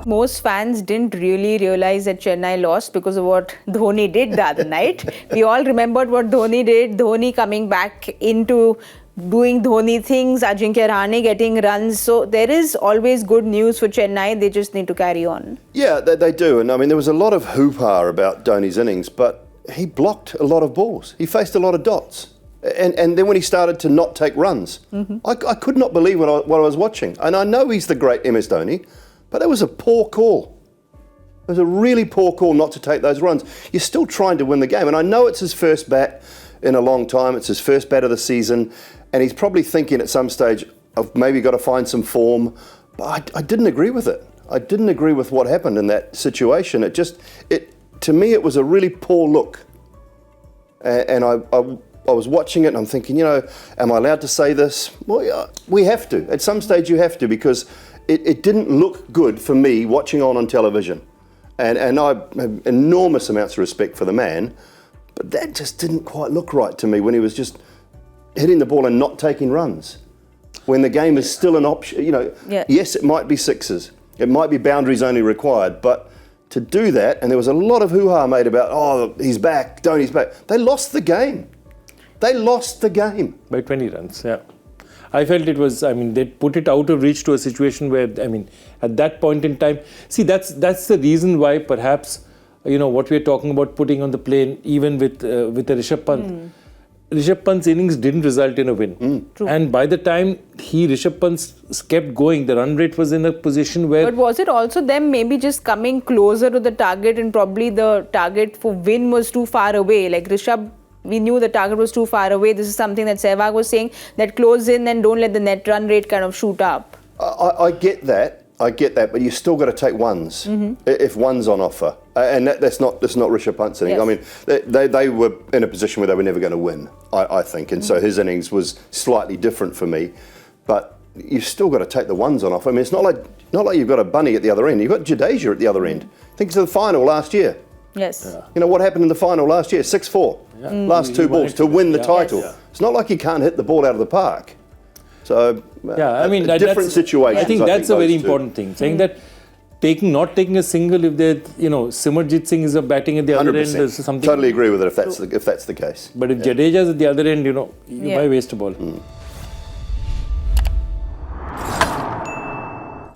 Most fans didn't really realize that Chennai lost because of what Dhoni did the other night. We all remembered what Dhoni did. Dhoni coming back into doing Dhoni things, Ajinkya Rahane getting runs. So there is always good news for Chennai. They just need to carry on. Yeah, they do. And I mean, there was a lot of hoo-ha about Dhoni's innings, but he blocked a lot of balls. He faced a lot of dots. And then when he started to not take runs, I could not believe what I was watching. And I know he's the great MS Dhoni, but it was a poor call. It was a really poor call not to take those runs. You're still trying to win the game. And I know it's his first bat in a long time. It's his first bat of the season. And he's probably thinking at some stage, I've maybe got to find some form. But I didn't agree with it. I didn't agree with what happened in that situation. To me, it was a really poor look. And I was watching it and I'm thinking, am I allowed to say this? Well, yeah, we have to. At some stage you have to, because it didn't look good for me watching on television. And I have enormous amounts of respect for the man, but that just didn't quite look right to me when he was just hitting the ball and not taking runs. When the game is still an option, Yes, it might be sixes. It might be boundaries only required, but to do that, and there was a lot of hoo-ha made about, he's back, Dhoni's back. They lost the game. They lost the game. By 20 runs, yeah. I felt it was, they put it out of reach to a situation where, at that point in time, see, that's the reason why perhaps, what we're talking about putting on the plane, even with the Rishabh Pant. Rishabh Pant's innings didn't result in a win. True. And by the time Rishabh Pant kept going, the run rate was in a position where... But was it also them maybe just coming closer to the target, and probably the target for win was too far away? Like Rishabh, we knew the target was too far away. This is something that Sehwag was saying, that close in and don't let the net run rate kind of shoot up. I get that, but you still got to take ones if one's on offer. And that's not Rishabh Pant's innings. Yes. They were in a position where they were never going to win, I think. And so his innings was slightly different for me. But you've still got to take the ones on offer. It's not like you've got a bunny at the other end. You've got Jadeja at the other end. Think of the final last year. Yes. Yeah. What happened in the final last year? 6-4. Yeah. Last two balls to win the title. Yes. It's not like you can't hit the ball out of the park. So, different situations. I think that's a very important thing. Saying that not taking a single, if they're, Simarjit Singh is batting at the other end, there's something. Totally agree with it if that's the case. But if Jadeja's at the other end, you might waste a ball.